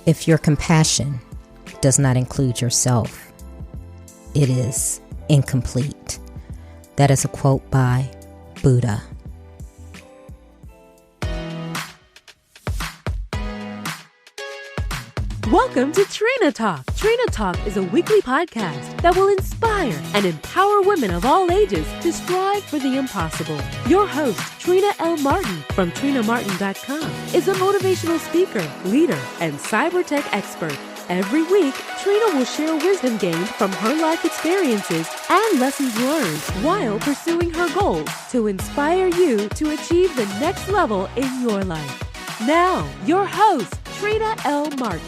If your compassion does not include yourself, it is incomplete. That is a quote by Budda. Welcome to Trina Talk. Trina Talk is a weekly podcast that will inspire and empower women of all ages to strive for the impossible. Your host, Trina L. Martin from TrinaMartin.com, is a motivational speaker, leader, and cyber tech expert. Every week, Trina will share wisdom gained from her life experiences and lessons learned while pursuing her goals to inspire you to achieve the next level in your life. Now, your host, Trina L. Martin.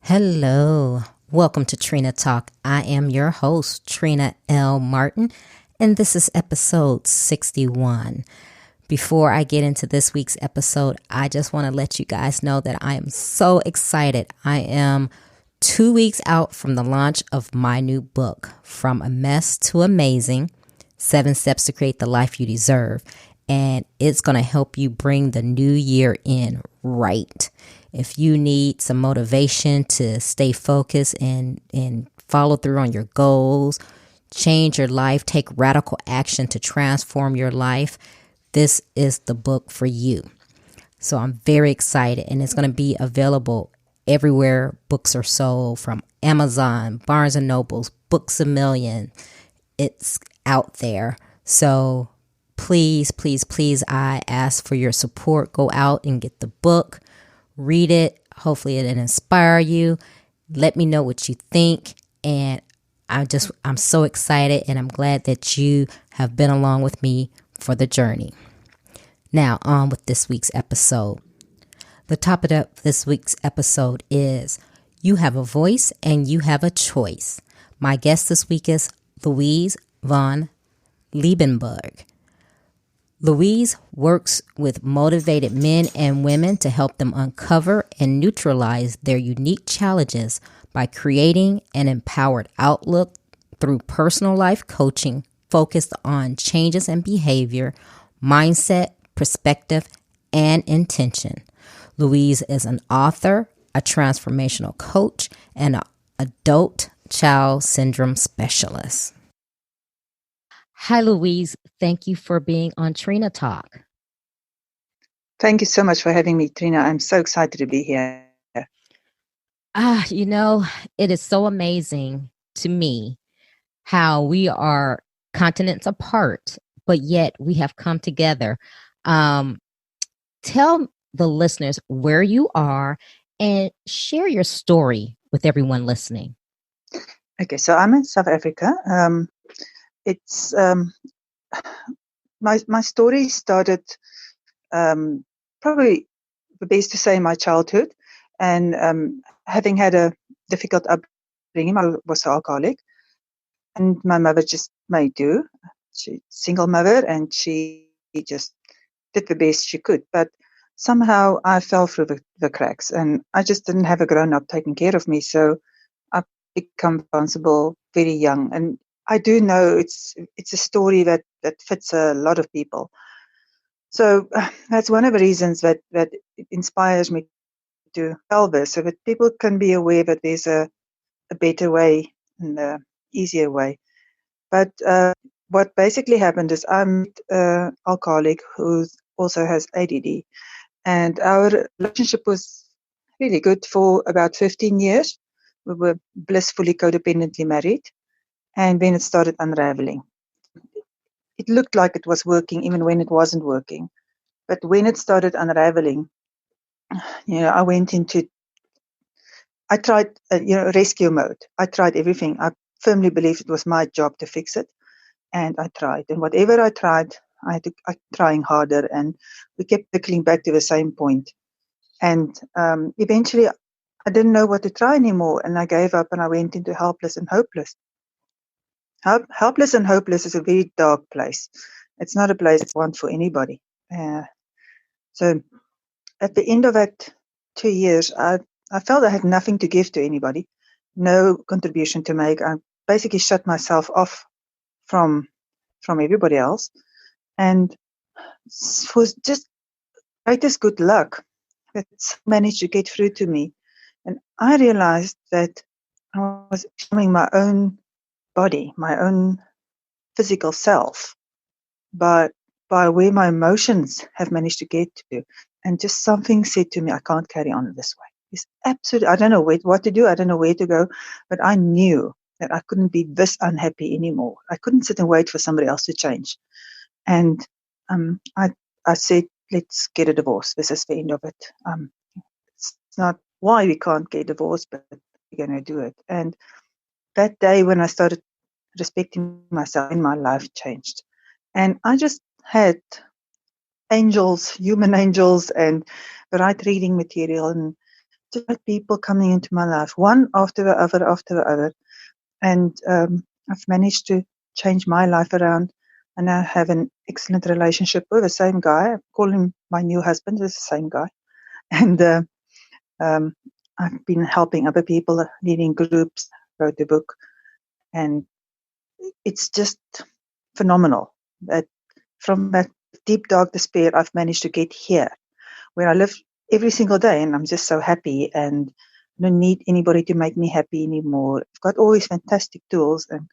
Hello, welcome to Trina Talk. I am your host, Trina L. Martin, and this is episode 61. Before I get into this week's episode, I just want to let you guys know that I am so excited. I am 2 weeks out from the launch of my new book, From a Mess to Amazing, 7 Steps to Create the Life You Deserve. And it's going to help you bring the new year in right. If you need some motivation to stay focused and follow through on your goals, change your life, take radical action to transform your life, this is the book for you. So I'm very excited, and it's going to be available everywhere books are sold, from Amazon, Barnes & Nobles, Books A Million. It's out there. So please, please, please, I ask for your support. Go out and get the book. Read it. Hopefully it'll inspire you. Let me know what you think. And I'm so excited, and I'm glad that you have been along with me for the journey. Now on with this week's episode. The topic of this week's episode is You Have a Voice and You Have a Choice. My guest this week is Louise VN Liebenberg. Louise works with motivated men and women to help them uncover and neutralize their unique challenges by creating an empowered outlook through personal life coaching focused on changes in behavior, mindset, perspective, and intention. Louise is an author, a transformational coach, and an adult child syndrome specialist. Hi, Louise. Thank you for being on Trina Talk. Thank you so much for having me, Trina. I'm so excited to be here. It is so amazing to me how we are continents apart, but yet we have come together. Tell the listeners where you are and share your story with everyone listening. Okay, so I'm in South Africa. It's my story started probably the best to say in my childhood, and having had a difficult upbringing. I was an alcoholic, and my mother just made do. She's a single mother, and she just did the best she could. But somehow I fell through the cracks, and I just didn't have a grown-up taking care of me. So I became responsible very young, and I do know it's a story that fits a lot of people. So that's one of the reasons that inspires me to tell this, so that people can be aware that there's a better way and an easier way. But what basically happened is I'm an alcoholic who also has ADD. And our relationship was really good for about 15 years. We were blissfully codependently married. And then it started unraveling. It looked like it was working even when it wasn't working. But when it started unraveling, I tried rescue mode. I tried everything. I firmly believed it was my job to fix it. And I tried. And whatever I tried, I trying harder. And we kept circling back to the same point. And eventually, I didn't know what to try anymore. And I gave up, and I went into helpless and hopeless. Helpless and hopeless is a very dark place. It's not a place that's one for anybody. So at the end of that 2 years, I felt I had nothing to give to anybody, no contribution to make. I basically shut myself off from everybody else. And for just greatest good luck, that managed to get through to me. And I realized that I was becoming my own body, my own physical self, but by where my emotions have managed to get to. And just something said to me, I can't carry on this way. It's absolutely, I don't know what to do. I don't know where to go, but I knew that I couldn't be this unhappy anymore. I couldn't sit and wait for somebody else to change. And I said, let's get a divorce. This is the end of it. It's not why we can't get divorced, but we're going to do it. And that day when I started respecting myself, and my life changed. And I just had angels, human angels, and the right reading material, and just right people coming into my life, one after the other, after the other. And I've managed to change my life around. And I have an excellent relationship with the same guy. I call him my new husband. It's the same guy. And I've been helping other people, leading groups, wrote a book. And it's just phenomenal that from that deep, dark despair, I've managed to get here, where I live every single day, and I'm just so happy, and I don't need anybody to make me happy anymore. I've got all these fantastic tools, and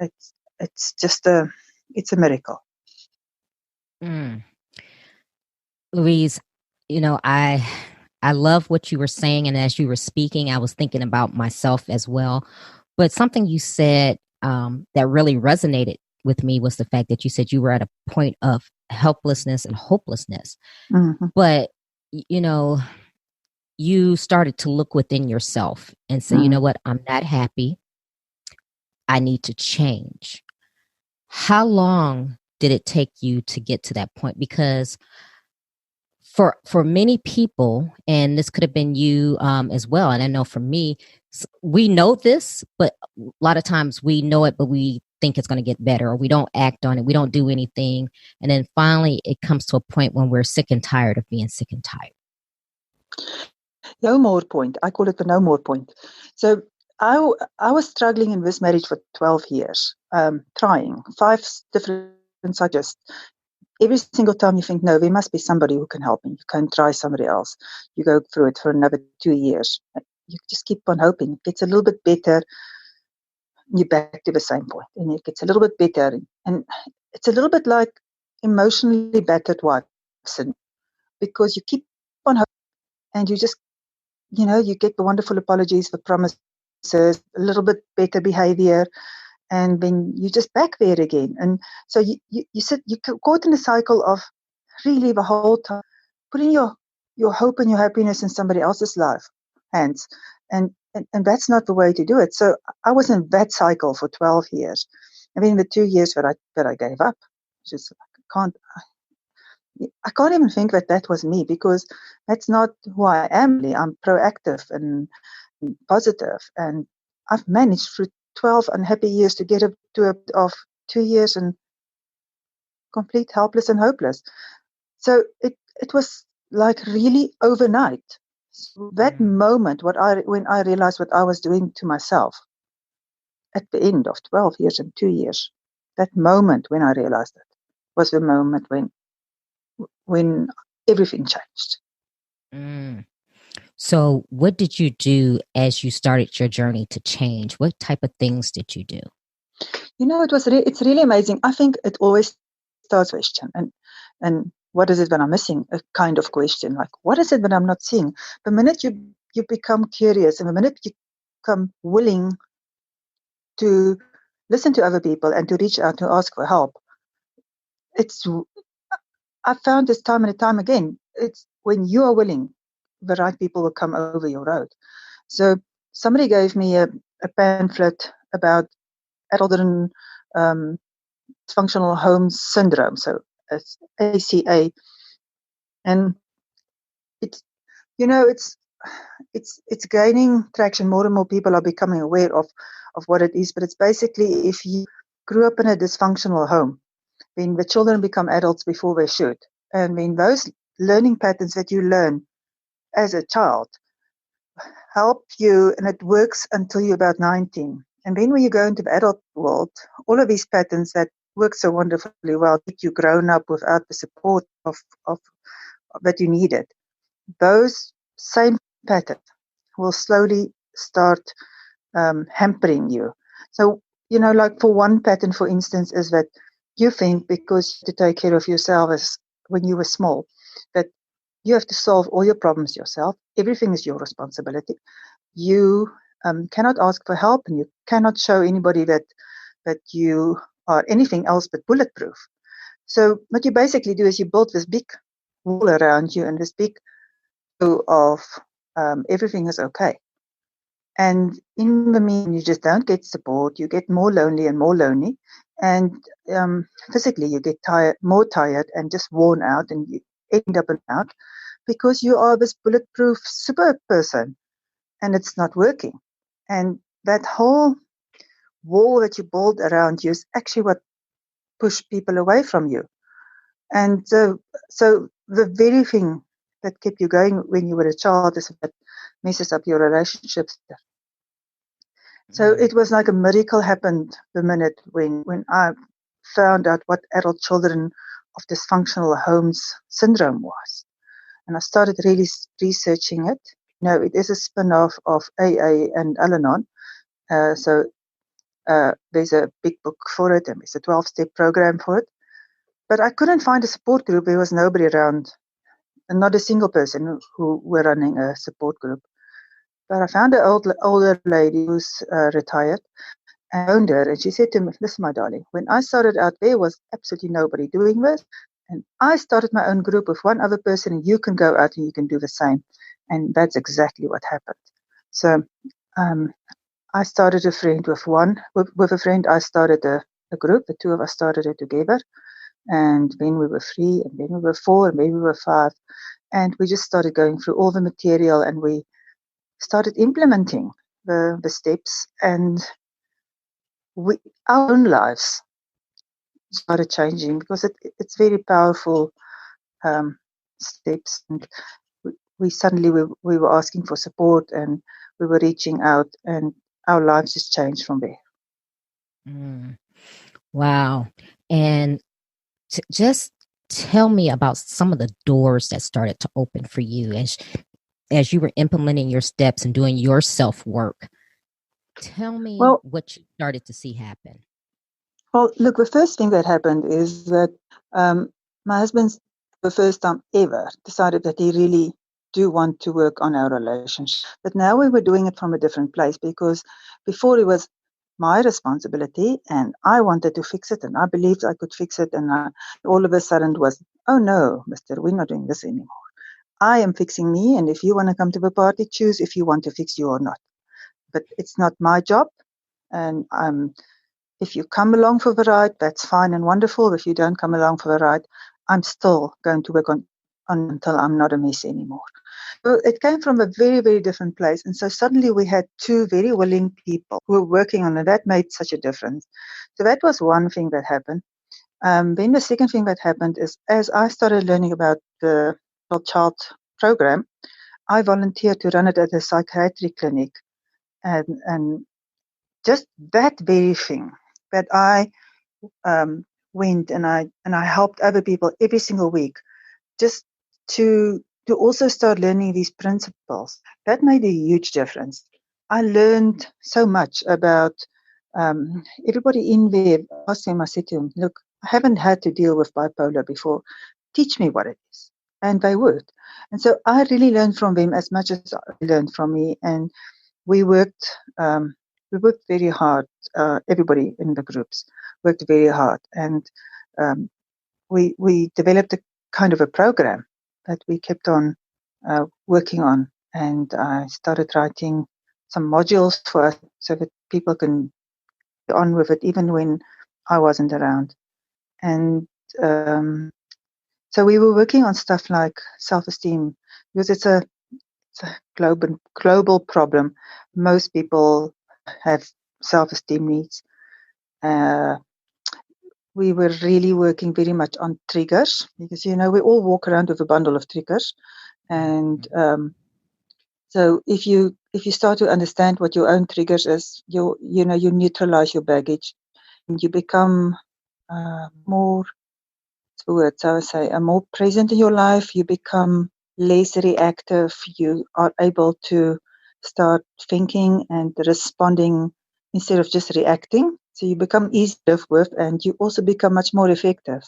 it's just it's a miracle. Louise, I love what you were saying, and as you were speaking, I was thinking about myself as well. But something you said that really resonated with me was the fact that you said you were at a point of helplessness and hopelessness. Mm-hmm. But, you started to look within yourself and say, you know what, I'm not happy. I need to change. How long did it take you to get to that point? Because for many people, and this could have been you as well, and I know for me, we know this, but a lot of times we know it, but we think it's going to get better, or we don't act on it. We don't do anything. And then finally it comes to a point when we're sick and tired of being sick and tired. No more point. I call it the no more point. So I was struggling in this marriage for 12 years, trying 5 different psychologists. Every single time you think, no, there must be somebody who can help me. You can try somebody else. You go through it for another 2 years. You just keep on hoping. It gets a little bit better. You're back to the same point, and it gets a little bit better. And it's a little bit like emotionally battered wives, because you keep on hoping, and you just, you get the wonderful apologies, the promises, a little bit better behavior, and then you're just back there again. And so you're caught in a cycle of really the whole time putting your hope and your happiness in somebody else's hands. And that's not the way to do it. So I was in that cycle for 12 years. I mean, the 2 years that I gave up, just I can't even think that was me, because that's not who I am. I'm proactive and positive, and I've managed through 12 unhappy years to get up to of 2 years and complete helpless and hopeless. So it was like really overnight. So that moment, when I realized what I was doing to myself at the end of 12 years and 2 years, that moment when I realized it was the moment when everything changed. So what did you do as you started your journey to change? What type of things did you do? It's really amazing. I think it always starts with a question. And what is it that I'm missing? A kind of question, like, what is it that I'm not seeing? The minute you become curious, and the minute you become willing to listen to other people and to reach out to ask for help, I found this time and time again, it's when you are willing, the right people will come over your road. So somebody gave me a pamphlet about adult dysfunctional home syndrome, so it's ACA, and it's gaining traction. More and more people are becoming aware of what it is, but it's basically, if you grew up in a dysfunctional home, then the children become adults before they should, and then those learning patterns that you learn as a child help you, and it works until you're about 19. And then when you go into the adult world, all of these patterns that work so wonderfully well, get you grown up without the support of that you needed. those same patterns will slowly start hampering you. So, like for one pattern, for instance, is that you think because you have to take care of yourself as when you were small, that you have to solve all your problems yourself. Everything is your responsibility. You cannot ask for help, and you cannot show anybody that you are anything else but bulletproof. So what you basically do is you build this big wall around you and this big view of everything is okay. And in the meantime, you just don't get support. You get more lonely and more lonely. And physically, you get more tired and just worn out, and you end up out because you are this bulletproof super person and it's not working. And that whole wall that you build around you is actually what pushed people away from you. And so the very thing that kept you going when you were a child is what messes up your relationships. So it was like a miracle happened the minute when I found out what adult children of dysfunctional homes syndrome was. And I started really researching it. It is a spin-off of AA and Al-Anon. So there's a big book for it, and there's a 12-step program for it. But I couldn't find a support group. There was nobody around, and not a single person who were running a support group. But I found an older lady who's retired, and I phoned her, and she said to me, "Listen, my darling, when I started out, there was absolutely nobody doing this, and I started my own group with one other person, and you can go out and you can do the same." And that's exactly what happened. So I started a friend with a friend. I started a group. The two of us started it together, and then we were 3, and then we were 4, and then we were 5, and we just started going through all the material, and we started implementing the steps, and our own lives started changing because it's very powerful steps, and we suddenly we were asking for support, and we were reaching out, and our lives just changed from there. Wow. And just tell me about some of the doors that started to open for you as you were implementing your steps and doing your self-work. Tell me what you started to see happen. Well, look, the first thing that happened is that my husband, the first time ever, decided that he really do want to work on our relationship. But now we were doing it from a different place, because before it was my responsibility and I wanted to fix it and I believed I could fix it. And all of a sudden it was, "Oh no, mister, we're not doing this anymore. I am fixing me. And if you want to come to the party, choose if you want to fix you or not. But it's not my job. And if you come along for the ride, that's fine and wonderful. If you don't come along for the ride, I'm still going to work on until I'm not a mess anymore." So it came from a very, very different place. And so suddenly we had 2 very willing people who were working on it. That made such a difference. So that was one thing that happened. Then the second thing that happened is, as I started learning about the child program, I volunteered to run it at a psychiatric clinic. And just that very thing, that I went and I helped other people every single week, just to also start learning these principles. That made a huge difference. I learned so much about everybody in there. I said to him, "Look, I haven't had to deal with bipolar before. Teach me what it is." And they would. And so I really learned from them as much as they learned from me. And we worked very hard. Everybody in the groups worked very hard. And we developed a kind of a program that we kept on working on. And I started writing some modules for us so that people can get on with it even when I wasn't around. And so we were working on stuff like self-esteem, because it's a global problem. Most people have self-esteem needs. We were really working very much on triggers, because we all walk around with a bundle of triggers, and so if you start to understand what your own triggers is, you neutralize your baggage, and you become more, what's the word? So I say, more present in your life. You become less reactive. You are able to start thinking and responding instead of just reacting. So you become easier to live with, and you also become much more effective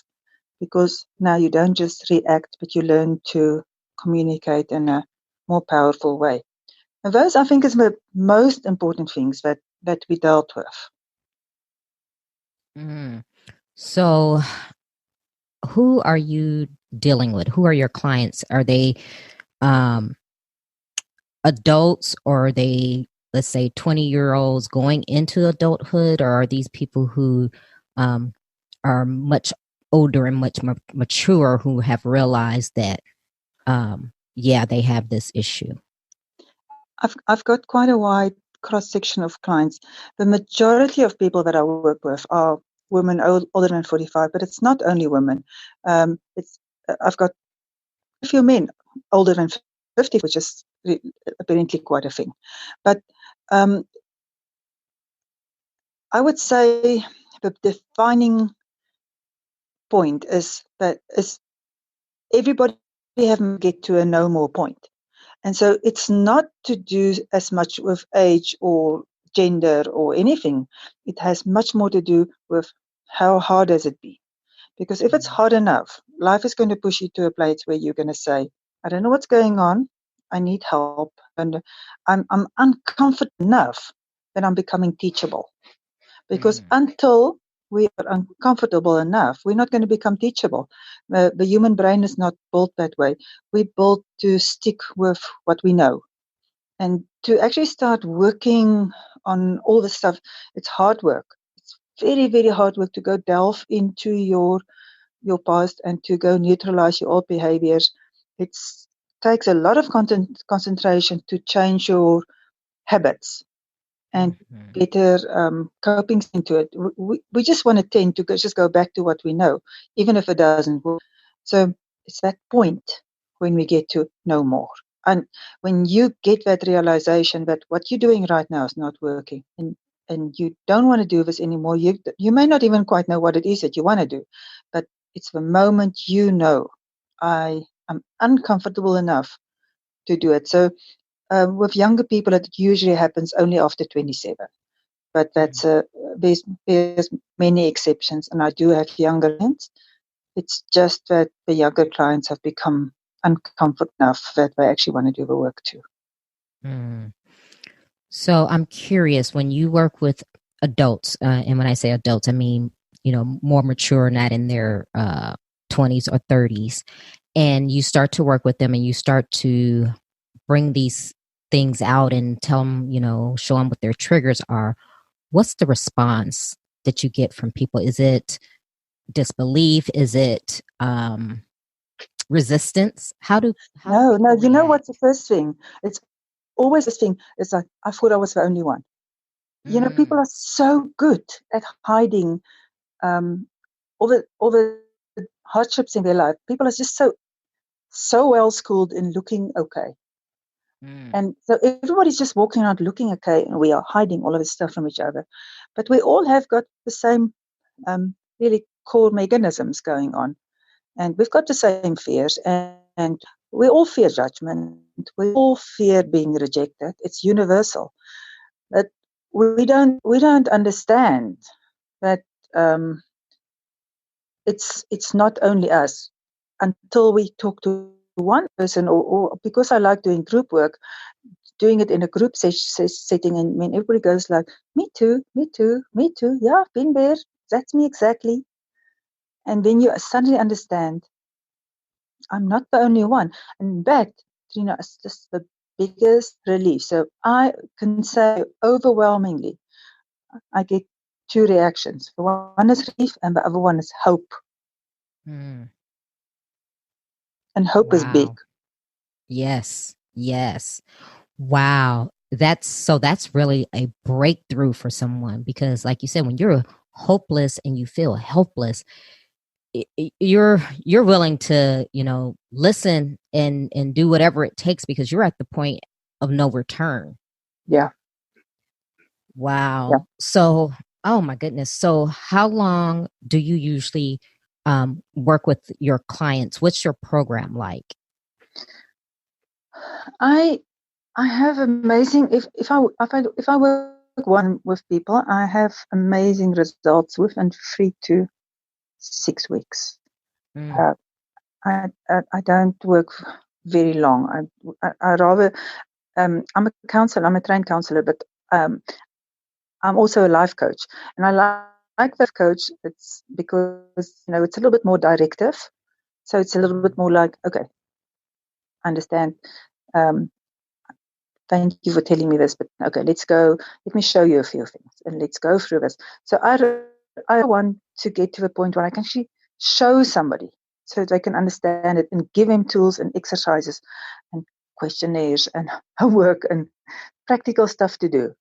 because now you don't just react, but you learn to communicate in a more powerful way. And those, I think, is the most important things that we dealt with. Mm. So, who are you dealing with? Who are your clients? Are they adults, or are they, let's say, 20-year-olds going into adulthood, or are these people who are much older and much more mature, who have realized that, they have this issue? I've got quite a wide cross section of clients. The majority of people that I work with are women older than 45, but it's not only women. It's I've got a few men older than 50, which is apparently quite a thing. But I would say the defining point is that everybody have to get to a no more point. And so it's not to do as much with age or gender or anything. It has much more to do with how hard does it be. Because if it's hard enough, life is going to push you to a place where you're going to say, I don't know what's going on. I need help. And I'm uncomfortable enough that I'm becoming teachable. Because until we are uncomfortable enough, we're not going to become teachable. The human brain is not built that way. We're built to stick with what we know. And to actually start working on all this stuff, it's hard work. It's very, very hard work to go delve into your past and to go neutralize your old behaviors. It takes a lot of concentration to change your habits and better coping into it. We just want to tend to just go back to what we know, even if it doesn't work. So it's that point when we get to know more. And when you get that realization that what you're doing right now is not working, and you don't want to do this anymore, you may not even quite know what it is that you want to do, but it's the moment you know, I am uncomfortable enough to do it. So with younger people, it usually happens only after 27. But there's many exceptions, and I do have younger clients. It's just that the younger clients have become uncomfortable enough that they actually want to do the work too. So I'm curious, when you work with adults, and when I say adults, I mean, more mature, not in their 20s or 30s, and you start to work with them and you start to bring these things out and tell them, show them what their triggers are. What's the response that you get from people? Is it disbelief? Is it resistance? How do No, you know react? what's the first thing? It's always this thing. It's like, I thought I was the only one. People are so good at hiding all the hardships in their life. People are just so well schooled in looking okay. And so everybody's just walking around looking okay, and we are hiding all of this stuff from each other. But we all have got the same really core mechanisms going on. And we've got the same fears, and we all fear judgment. We all fear being rejected. It's universal. But we don't understand that it's not only us until we talk to one person, or because I like doing group work, doing it in a group setting, and when everybody goes like, me too, me too, me too, yeah, I've been there, that's me exactly. And then you suddenly understand, I'm not the only one. And that, Trina, is just the biggest relief. So I can say overwhelmingly, I get two reactions. The one is relief, and the other one is hope. And hope is big. Yes. Wow. That's really a breakthrough for someone, because like you said, when you're hopeless and you feel helpless, you're willing to, listen and do whatever it takes, because you're at the point of no return. Yeah. Wow. Yeah. So, oh my goodness. So how long do you usually work with your clients? What's your program like? I have amazing. If I work one with people, I have amazing results within 3 to 6 weeks. Mm. I don't work very long. I rather. I'm a counselor. I'm a trained counselor, but I'm also a life coach, and I like that coach. It's because it's a little bit more directive. So it's a little bit more like, okay, understand. Um, Thank you for telling me this, but okay, let's go. Let me show you a few things, and let's go through this. So I want to get to the point where I can actually show somebody so they can understand it and give them tools and exercises and questionnaires and homework and practical stuff to do.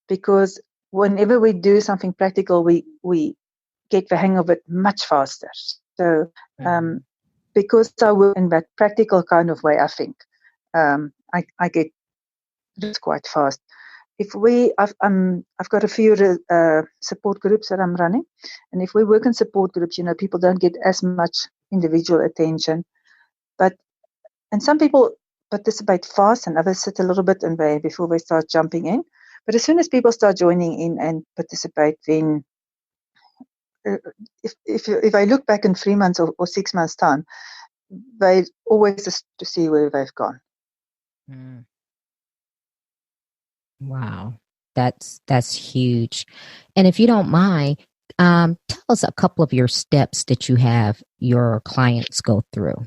Because whenever we do something practical, we get the hang of it much faster. So because I work in that practical kind of way, I think I get it's quite fast. I've got a few support groups that I'm running, and if we work in support groups, people don't get as much individual attention, and some people participate fast, and others sit a little bit and before they start jumping in. But as soon as people start joining in and participate, then uh, if I look back in 3 months or 6 months time, they always just to see where they've gone. Mm. Wow, that's huge. And if you don't mind, tell us a couple of your steps that you have your clients go through.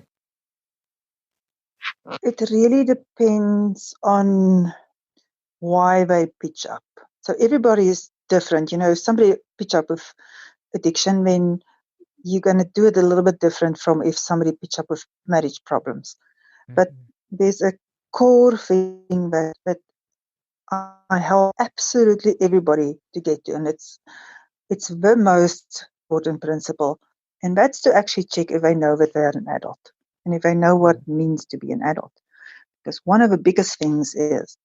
It really depends on why they pitch up. So everybody is different. If somebody pitch up with addiction, then you're going to do it a little bit different from if somebody pitch up with marriage problems. But there's a core thing that I help absolutely everybody to get to, and it's the most important principle, and that's to actually check if they know that they're an adult and if they know what it means to be an adult. Because one of the biggest things is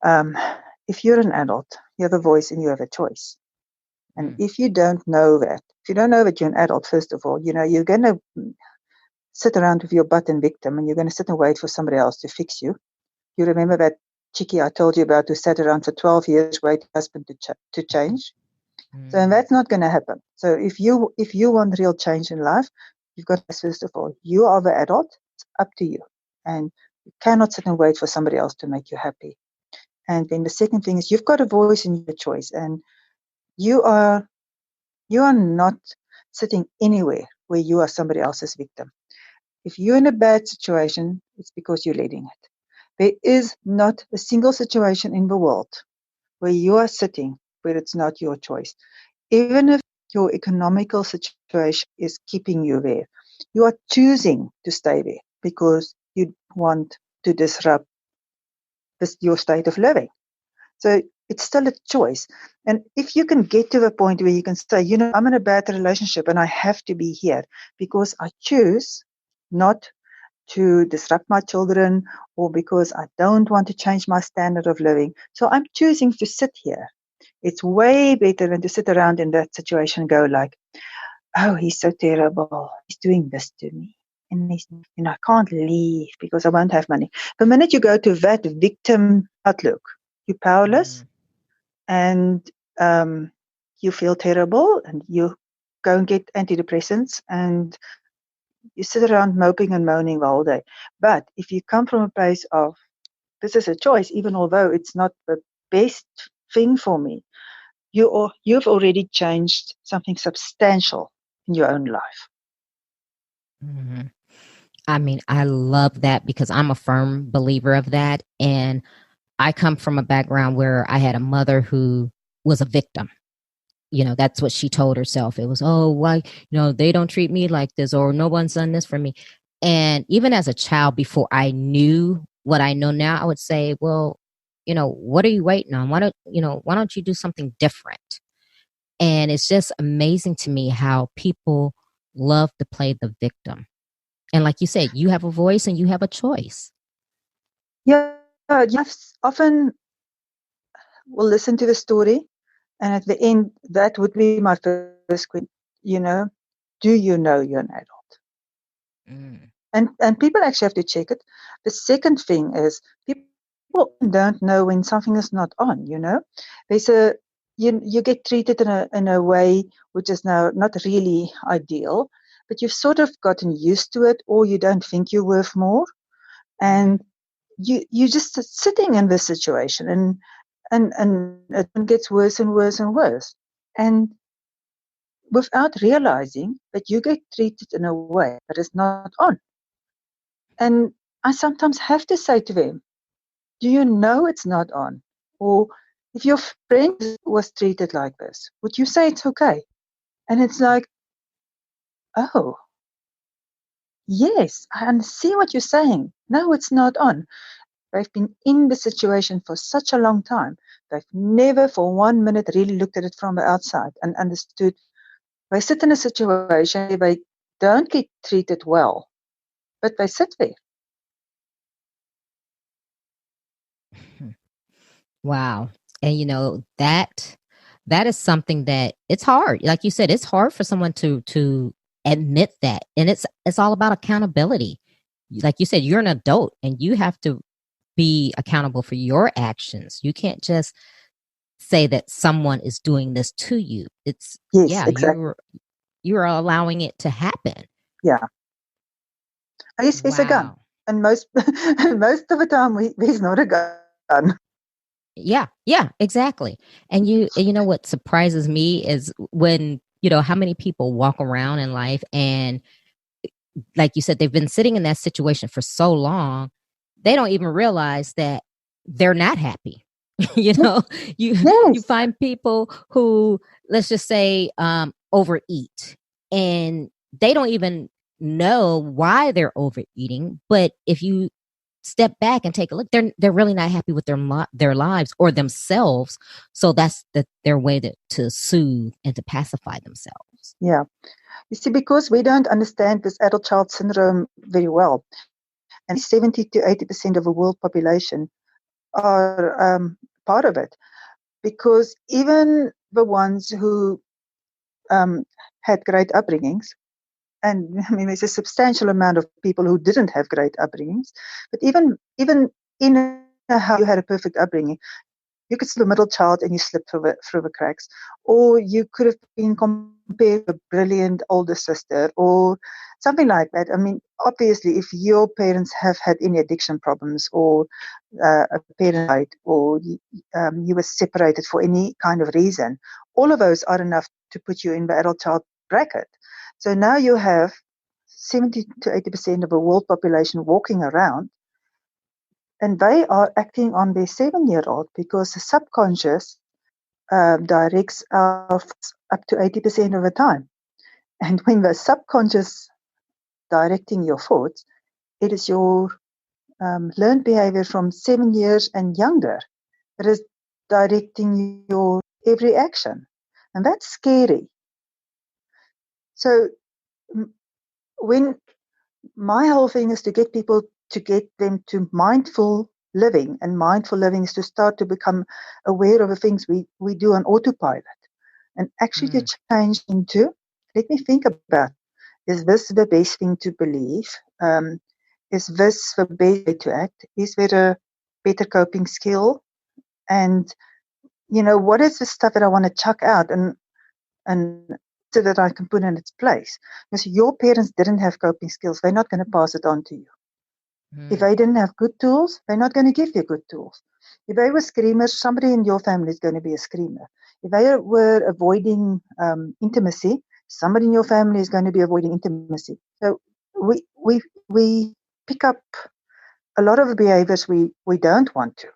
if you're an adult, you have a voice and you have a choice. And if you don't know that you're an adult, first of all, you're going to sit around with your butt and victim, and you're going to sit and wait for somebody else to fix you. You remember that chickie I told you about who sat around for 12 years waiting for her husband to change? So and that's not going to happen. So if you want real change in life, you've got to, first of all, you are the adult. It's up to you. And you cannot sit and wait for somebody else to make you happy. And then the second thing is you've got a voice in your choice, and you are not sitting anywhere where you are somebody else's victim. If you're in a bad situation, it's because you're leading it. There is not a single situation in the world where you are sitting where it's not your choice. Even if your economical situation is keeping you there, you are choosing to stay there because you want to disrupt your state of living. So it's still a choice. And if you can get to the point where you can say, I'm in a bad relationship and I have to be here because I choose not to disrupt my children or because I don't want to change my standard of living. So I'm choosing to sit here. It's way better than to sit around in that situation and go like, oh, he's so terrible. He's doing this to me. And I can't leave because I won't have money. The minute you go to that victim outlook, you're powerless and you feel terrible and you go and get antidepressants and you sit around moping and moaning the whole day. But if you come from a place of, this is a choice, even although it's not the best thing for me, you've already changed something substantial in your own life. I mean, I love that because I'm a firm believer of that. And I come from a background where I had a mother who was a victim. That's what she told herself. It was, oh, why, they don't treat me like this, or no one's done this for me. And even as a child, before I knew what I know now, I would say, well, what are you waiting on? Why don't you do something different? And it's just amazing to me how people love to play the victim. And like you said, you have a voice and you have a choice. Yeah, you often will listen to the story, and at the end, that would be my first question. Do you know you're an adult? And people actually have to check it. The second thing is people don't know when something is not on. There's you get treated in a way which is now not really ideal, but you've sort of gotten used to it, or you don't think you're worth more, and you just sitting in this situation, and it gets worse and worse and worse, and without realizing that you get treated in a way that is not on. And I sometimes have to say to them, do you know it's not on? Or if your friend was treated like this, would you say it's okay? And it's like, oh, yes, I see what you're saying. No, it's not on. They've been in the situation for such a long time. They've never for 1 minute really looked at it from the outside and understood. They sit in a situation where they don't get treated well, but they sit there. Wow. And that is something that it's hard. Like you said, it's hard for someone to admit that. And it's all about accountability. Like you said, you're an adult and you have to be accountable for your actions. You can't just say that someone is doing this to you. It's Yes, exactly. you're allowing it to happen. Yeah. He's a gun. And most of the time he's not a gun. Yeah, exactly. And you know what surprises me is when, how many people walk around in life and like you said, they've been sitting in that situation for so long, they don't even realize that they're not happy. you Yes. find people who, let's just say, overeat, and they don't even know why they're overeating. But if you step back and take a look, they're really not happy with their lives or themselves. So that's their way to soothe and to pacify themselves. Yeah. You see, because we don't understand this adult child syndrome very well, and 70 to 80% of the world population are part of it, because even the ones who had great upbringings, and I mean, there's a substantial amount of people who didn't have great upbringings, but even in a house you had a perfect upbringing, you could still be a middle child and you slip through the cracks, or you could have been compared to a brilliant older sister or something like that. I mean, obviously, if your parents have had any addiction problems, or a parent died, or you were separated for any kind of reason, all of those are enough to put you in the adult child bracket. So now you have 70 to 80% of the world population walking around, and they are acting on their 7-year-old, because the subconscious directs our thoughts up to 80% of the time. And when the subconscious directing your thoughts, it is your learned behavior from 7 years and younger that is directing your every action. And that's scary. So when my whole thing is to get people, to get them to mindful living, and mindful living is to start to become aware of the things we do on autopilot, and actually to change into, let me think about, is this the best thing to believe? Is this the best way to act? Is there a better coping skill? And what is the stuff that I want to chuck out and so that I can put in its place? Because your parents didn't have coping skills, they're not going to pass it on to you. If they didn't have good tools, they're not going to give you good tools. If they were screamers, somebody in your family is going to be a screamer. If they were avoiding intimacy, somebody in your family is going to be avoiding intimacy. So we pick up a lot of the behaviors we don't want to,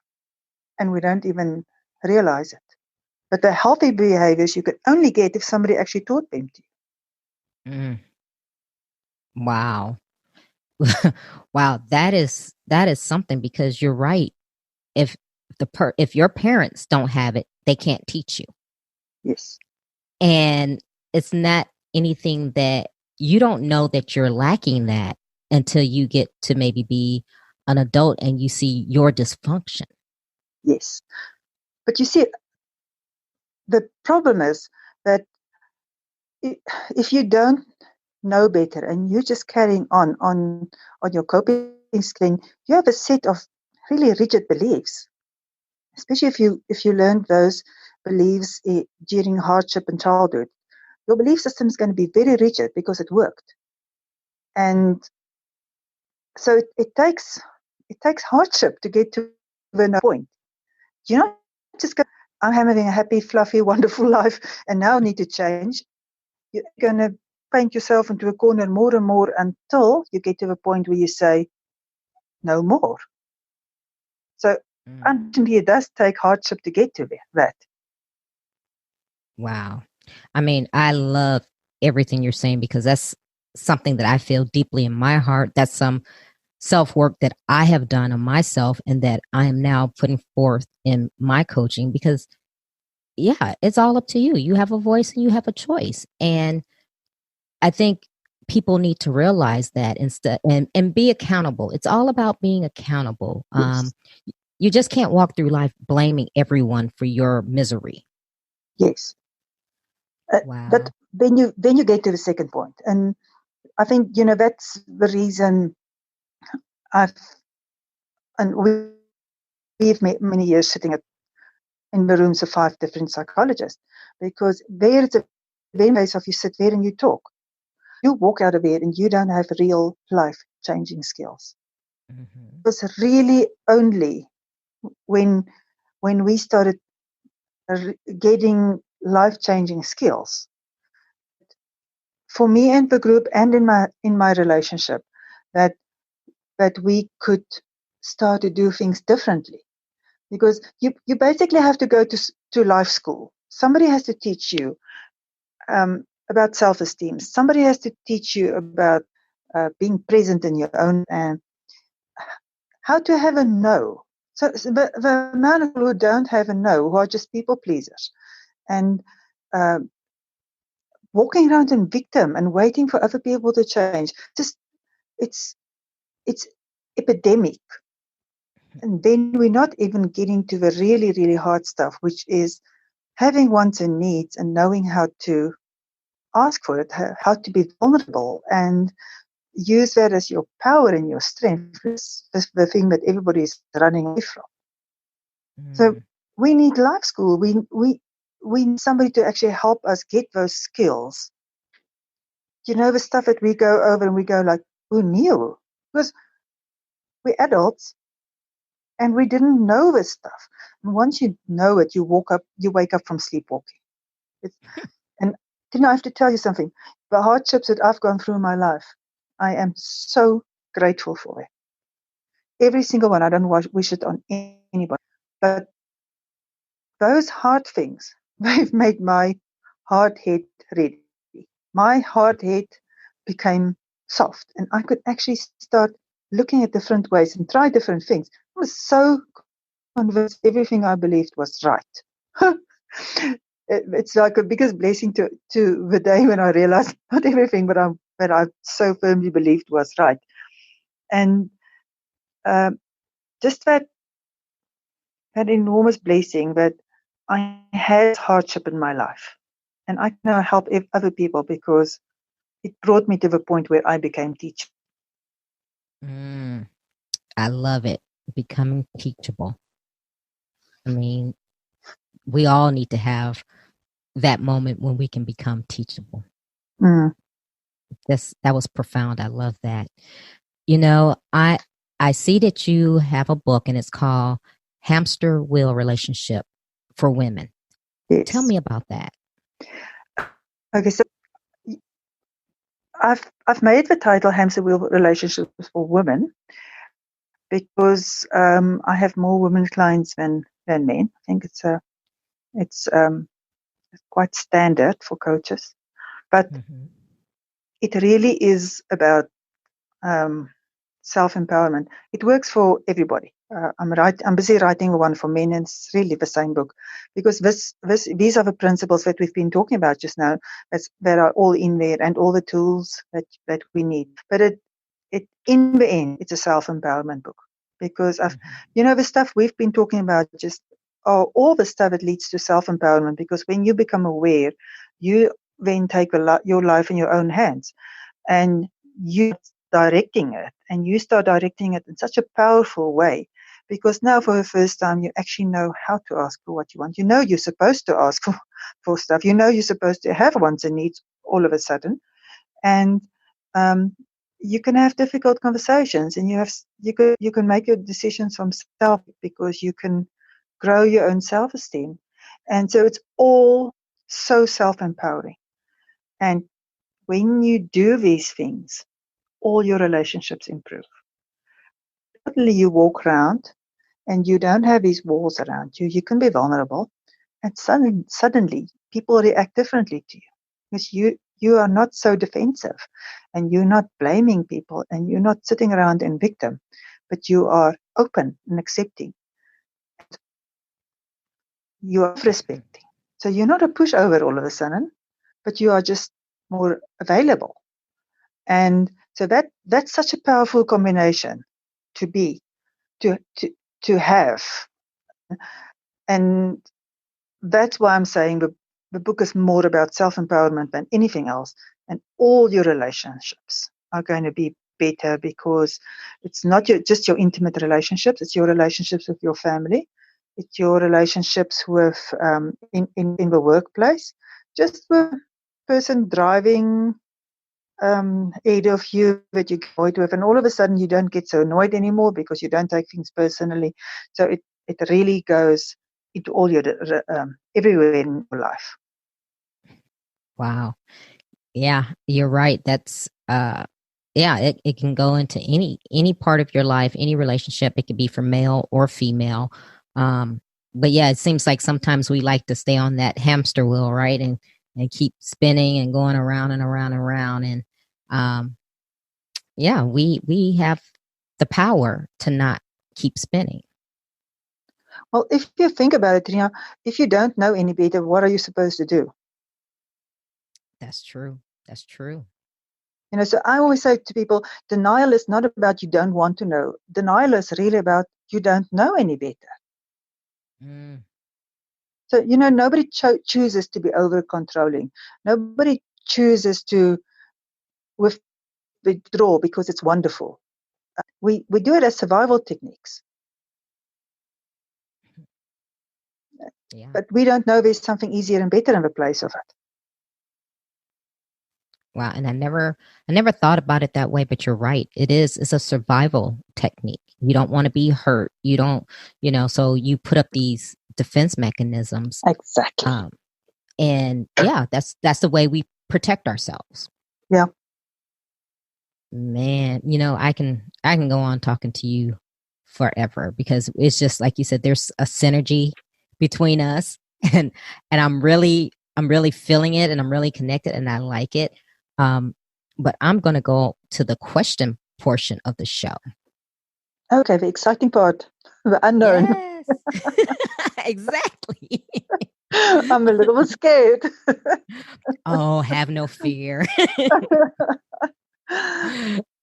and we don't even realize it. But the healthy behaviors you could only get if somebody actually taught them to you. Wow. Wow, that is something, because you're right. If your parents don't have it, they can't teach you. Yes. And it's not anything that you don't know that you're lacking that until you get to maybe be an adult and you see your dysfunction. Yes. But you see, the problem is that if you don't know better and you're just carrying on your coping skill, you have a set of really rigid beliefs, especially if you learned those beliefs during hardship in childhood. Your belief system is going to be very rigid because it worked. And so it takes hardship to get to the point. You're not just going, I'm having a happy, fluffy, wonderful life and now I need to change. You're going to paint yourself into a corner more and more until you get to the point where you say, no more. So unfortunately, it does take hardship to get to that. Wow. I mean, I love everything you're saying because that's something that I feel deeply in my heart. That's some self-work that I have done on myself and that I am now putting forth in my coaching because, yeah, it's all up to you. You have a voice and you have a choice. And I think people need to realize that instead and be accountable. It's all about being accountable. Yes. You just can't walk through life blaming everyone for your misery. Yes. Wow. But then you get to the second point. And I think, that's the reason we've met many years sitting in the rooms of 5 different psychologists, because there it's a very case of you sit there and you talk. You walk out of there and you don't have real life-changing skills. Mm-hmm. It was really only when we started getting life-changing skills, for me and the group and in my relationship, that we could start to do things differently. Because you basically have to go to life school. Somebody has to teach you about self-esteem. Somebody has to teach you about being present in your own and how to have a no. So the amount of people who don't have a no, who are just people pleasers, and walking around in victim and waiting for other people to change, just it's epidemic. And then we're not even getting to the really, really hard stuff, which is having wants and needs and knowing how to ask for it, how to be vulnerable and use that as your power and your strength. This is the thing that everybody is running away from. So we need life school. We need somebody to actually help us get those skills. The stuff that we go over and we go like, who knew? Because we're adults and we didn't know this stuff. And once you know it, you wake up from sleepwalking. And Tina, I have to tell you something. The hardships that I've gone through in my life, I am so grateful for it. Every single one. I don't wish it on anybody. But those hard things, they've made my hard head ready. My hard head became soft, and I could actually start looking at different ways and try different things. I was so convinced everything I believed was right. It's like a biggest blessing to the day when I realized not everything, but I so firmly believed was right. And just that enormous blessing that I had hardship in my life, and I can now help other people because it brought me to the point where I became teacher. I love it. Becoming teachable. I mean, we all need to have that moment when we can become teachable. That was profound. I love that. I see that you have a book and it's called Hamster Wheel Relationship for Women. Yes. Tell me about that. Okay, so I've made the title Hamster Wheel Relationships for Women because I have more women clients than men. I think it's quite standard for coaches, but it really is about self-empowerment. It works for everybody. I'm busy writing one for men, and it's really the same book because these are the principles that we've been talking about just now that are all in there and all the tools that we need. But it in the end, it's a self-empowerment book because of the stuff we've been talking about just all the stuff that leads to self-empowerment, because when you become aware, you then take your life in your own hands. and you directing it, and you start directing it in such a powerful way, because now for the first time you actually know how to ask for what you want. You know you're supposed to ask for stuff. You know you're supposed to have wants and needs all of a sudden, and you can have difficult conversations, and you can make your decisions from self, because you can grow your own self-esteem, and so it's all so self-empowering. And when you do these things, all your relationships improve. Suddenly you walk around and you don't have these walls around you. You can be vulnerable, and suddenly people react differently to you, because you are not so defensive, and you're not blaming people, and you're not sitting around in victim, but you are open and accepting. You are respecting. So you're not a pushover all of a sudden, but you are just more available. And so that's such a powerful combination to be, to have. And that's why I'm saying the book is more about self-empowerment than anything else. And all your relationships are going to be better, because it's not just your intimate relationships, it's your relationships with your family, it's your relationships with in the workplace, just the person driving ahead of you that you get annoyed with, and all of a sudden you don't get so annoyed anymore because you don't take things personally. So it really goes into all your everywhere in your life. Wow. Yeah, you're right. That's yeah, it can go into any part of your life, any relationship. It could be for male or female. But yeah, it seems like sometimes we like to stay on that hamster wheel, right? And keep spinning and going around and around and around. And yeah, we have the power to not keep spinning. Well, if you think about it, Trina, if you don't know any better, what are you supposed to do? That's true. That's true. So I always say to people, denial is not about you don't want to know. Denial is really about you don't know any better. Mm. So, nobody chooses to be over-controlling. Nobody chooses to withdraw because it's wonderful. We do it as survival techniques. Yeah. But we don't know there's something easier and better in the place of it. Wow, and I never thought about it that way, but you're right. It's a survival technique. You don't want to be hurt. You don't, so you put up these defense mechanisms. Exactly. And yeah, that's the way we protect ourselves. Yeah. Man, I can go on talking to you forever, because it's just like you said, there's a synergy between us, and I'm really feeling it, and I'm really connected, and I like it. But I'm going to go to the question portion of the show. Okay, the exciting part, the unknown. Yes. Exactly. I'm a little bit scared. Oh, have no fear.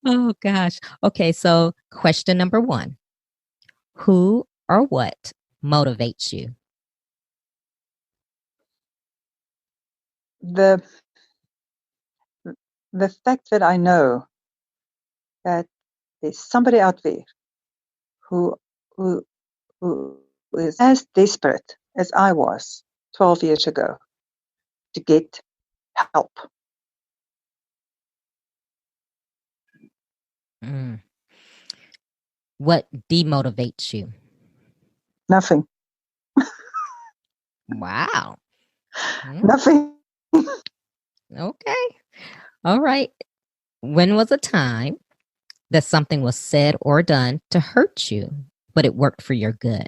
Oh, gosh. Okay, so question number 1. Who or what motivates you? The fact that I know that there's somebody out there who is as desperate as I was 12 years ago to get help. Mm. What demotivates you? Nothing. Wow. Nothing. Okay. All right. When was a time that something was said or done to hurt you, but it worked for your good?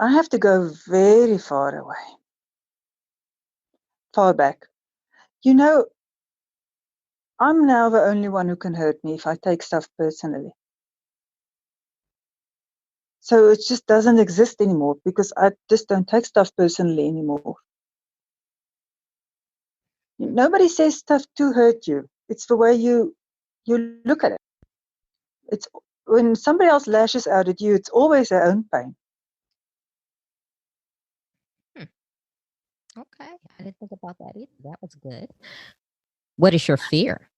I have to go very far away. Far back. I'm now the only one who can hurt me if I take stuff personally. So it just doesn't exist anymore, because I just don't take stuff personally anymore. Nobody says stuff to hurt you. It's the way you look at it. It's when somebody else lashes out at you, it's always their own pain. Okay. I didn't think about that either. That was good. What is your fear?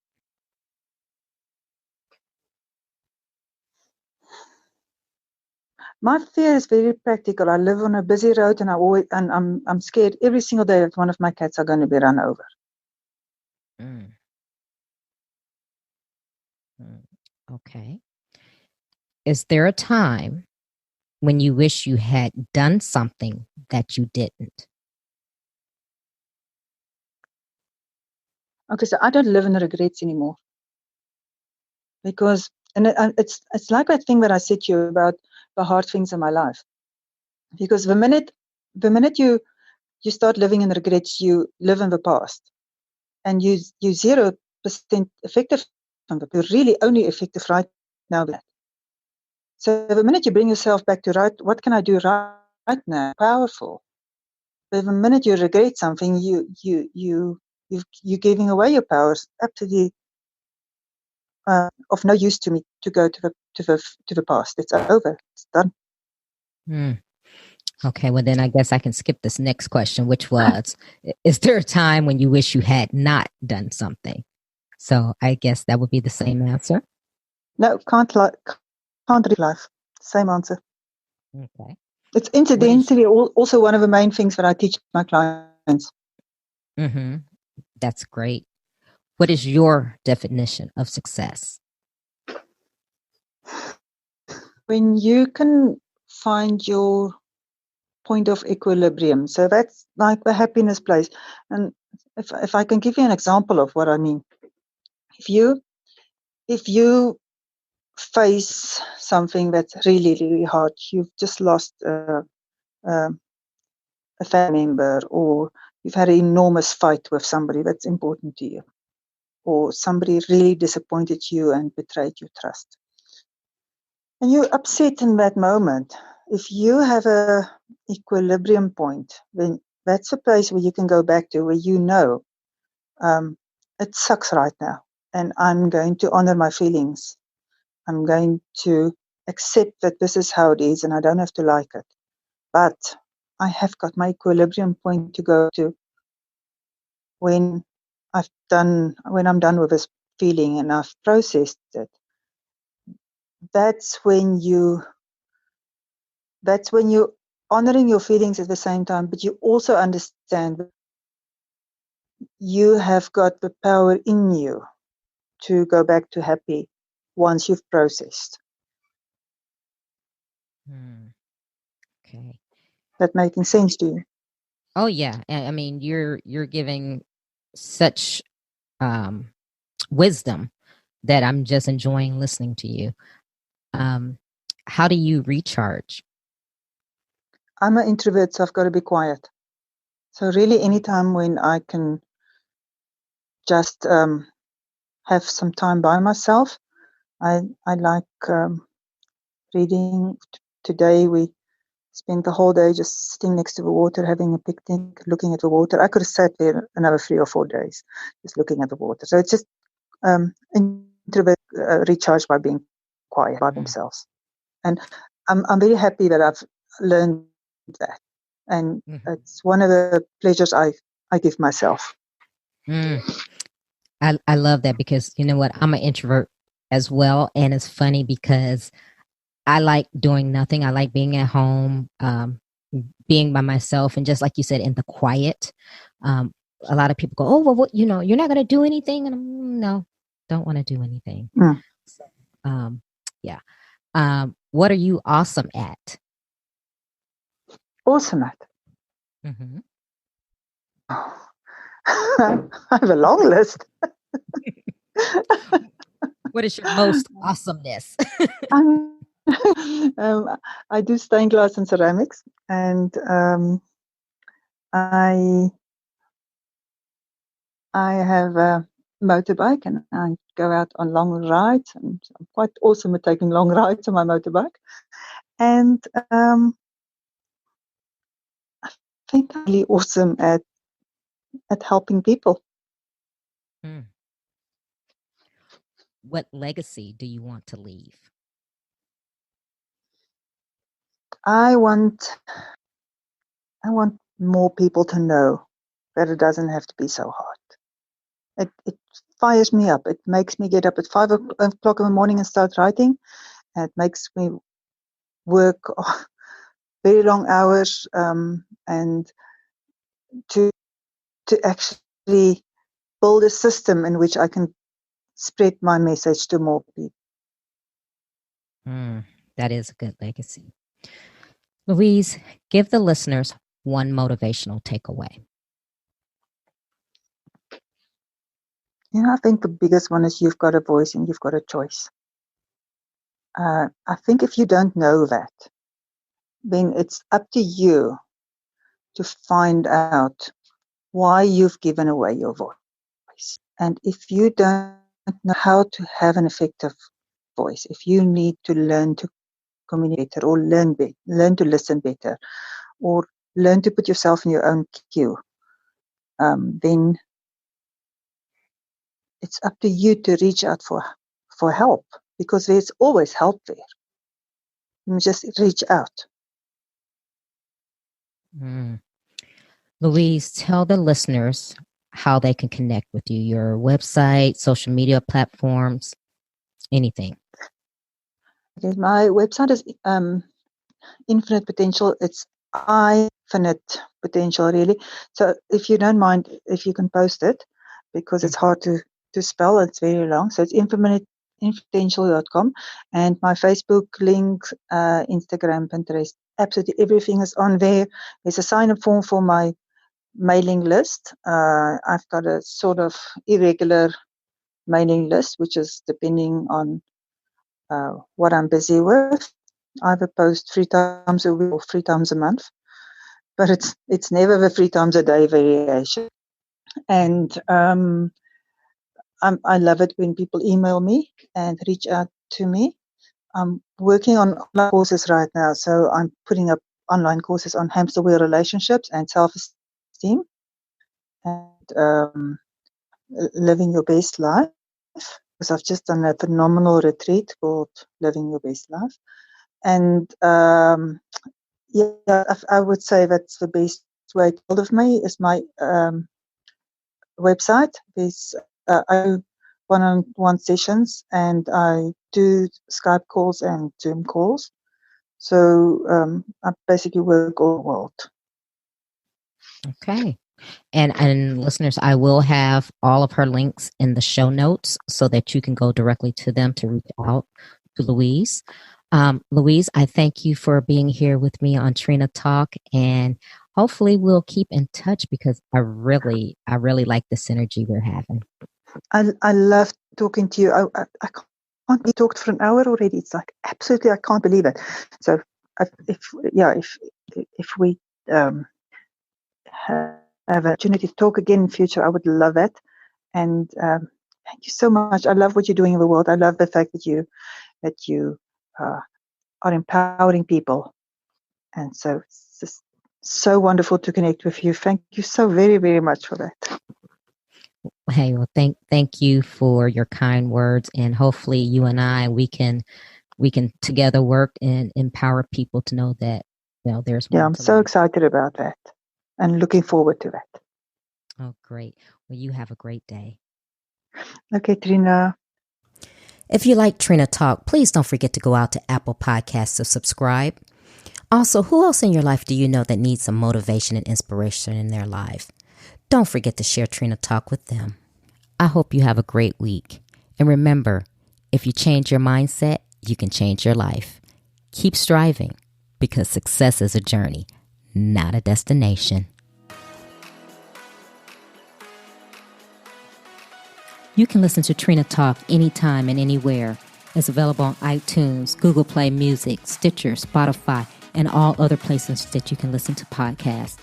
My fear is very practical. I live on a busy road, and I'm scared every single day that one of my cats are going to be run over. Mm. Okay. Is there a time when you wish you had done something that you didn't? Okay, so I don't live in regrets anymore, because it's like that thing that I said to you about the hard things in my life. Because the minute you start living in regrets, you live in the past, and you 0% effective. You're really only effective right now. So the minute you bring yourself back to right, what can I do right now? Powerful. But the minute you regret something, you're giving away your powers. Absolutely of no use to me to go to the past. It's over. It's done. Okay, well then I guess I can skip this next question, which was, is there a time when you wish you had not done something? So I guess that would be the same answer. No, can't read life. Same answer. Okay. It's incidentally also one of the main things that I teach my clients. Mm-hmm. That's great. What is your definition of success? When you can find your point of equilibrium. So that's like the happiness place. And if I can give you an example of what I mean, if you face something that's really, really hard, you've just lost a family member, or you've had an enormous fight with somebody that's important to you, or somebody really disappointed you and betrayed your trust, and you're upset in that moment. If you have a equilibrium point, then that's a place where you can go back to, where it sucks right now, and I'm going to honor my feelings. I'm going to accept that this is how it is, and I don't have to like it. But I have got my equilibrium point to go to when I'm done with this feeling and I've processed it. That's when you're honoring your feelings at the same time, but you also understand that you have got the power in you to go back to happy once you've processed. Okay. That making sense to you? Oh yeah. I mean, you're giving such wisdom that I'm just enjoying listening to you. How do you recharge? I'm an introvert, so I've got to be quiet. So really, anytime when I can just have some time by myself, I like reading. Today we spent the whole day just sitting next to the water, having a picnic, looking at the water. I could have sat there another 3 or 4 days just looking at the water. So it's just introvert recharge by being quiet by themselves. And I'm very happy that I've learned that. And it's one of the pleasures I give myself. I love that, because you know what? I'm an introvert as well. And it's funny because I like doing nothing. I like being at home, being by myself. And just like you said, in the quiet. A lot of people go, oh, well, what, you're not going to do anything. And I'm, no, don't want to do anything. So, yeah. What are you awesome at? Awesome at? I have a long list. What is your most awesomeness? I do stained glass and ceramics, and I have a motorbike, and I go out on long rides, and I'm quite awesome at taking long rides on my motorbike. And I think I'm really awesome at helping people. What legacy do you want to leave? I want more people to know that it doesn't have to be so hard. It fires me up. It makes me get up at 5 o'clock in the morning and start writing. And it makes me work very long hours and to actually build a system in which I can spread my message to more people. That is a good legacy. Louise, give the listeners one motivational takeaway. I think the biggest one is you've got a voice and you've got a choice. I think if you don't know that, then it's up to you to find out why you've given away your voice. And if you don't know how to have an effective voice, if you need to learn to communicate better, or learn to listen better, or learn to put yourself in your own queue, then it's up to you to reach out for help, because there's always help there. You just reach out. Louise, tell the listeners how they can connect with you, your website, social media platforms, anything. Okay, my website is Infinite Potential. It's infinite potential, really. So if you don't mind, if you can post it, because it's hard to spell, it's very long. So it's infinitepotential.com, and my Facebook link, Instagram, Pinterest, absolutely everything is on there. There's a sign-up form for my mailing list. I've got a sort of irregular mailing list, which is depending on what I'm busy with. I have a post 3 times a week or 3 times a month, but it's never the 3 times a day variation. And I love it when people email me and reach out to me. I'm working on online courses right now, so I'm putting up online courses on hamster wheel relationships and self-esteem and living your best life. Because I've just done a phenomenal retreat called Living Your Best Life. And I would say that's the best way to get hold of me is my website. There's I do one-on-one sessions, and I do Skype calls and Zoom calls. So I basically work all the world. Okay. And listeners, I will have all of her links in the show notes so that you can go directly to them to reach out to Louise. Louise, I thank you for being here with me on Trina Talk, and hopefully we'll keep in touch because I really like the synergy we're having. I love talking to you. I can't be talked for an hour already. It's like absolutely, I can't believe it. So if we have an opportunity to talk again in the future, I would love it. And thank you so much. I love what you're doing in the world. I love the fact that you are empowering people. And so it's just so wonderful to connect with you. Thank you so very, very much for that. Hey, well, thank you for your kind words, and hopefully you and I we can together work and empower people to know that there's more. Yeah, I'm so excited about that and looking forward to that. Oh, great. Well, you have a great day. Okay, Trina. If you like Trina Talk, please don't forget to go out to Apple Podcasts to subscribe. Also, who else in your life do you know that needs some motivation and inspiration in their life? Don't forget to share Trina Talk with them. I hope you have a great week. And remember, if you change your mindset, you can change your life. Keep striving, because success is a journey, not a destination. You can listen to Trina Talk anytime and anywhere. It's available on iTunes, Google Play Music, Stitcher, Spotify, and all other places that you can listen to podcasts.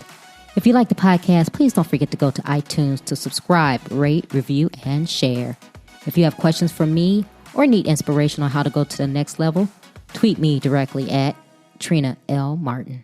If you like the podcast, please don't forget to go to iTunes to subscribe, rate, review, and share. If you have questions for me or need inspiration on how to go to the next level, tweet me directly at Trina L. Martin.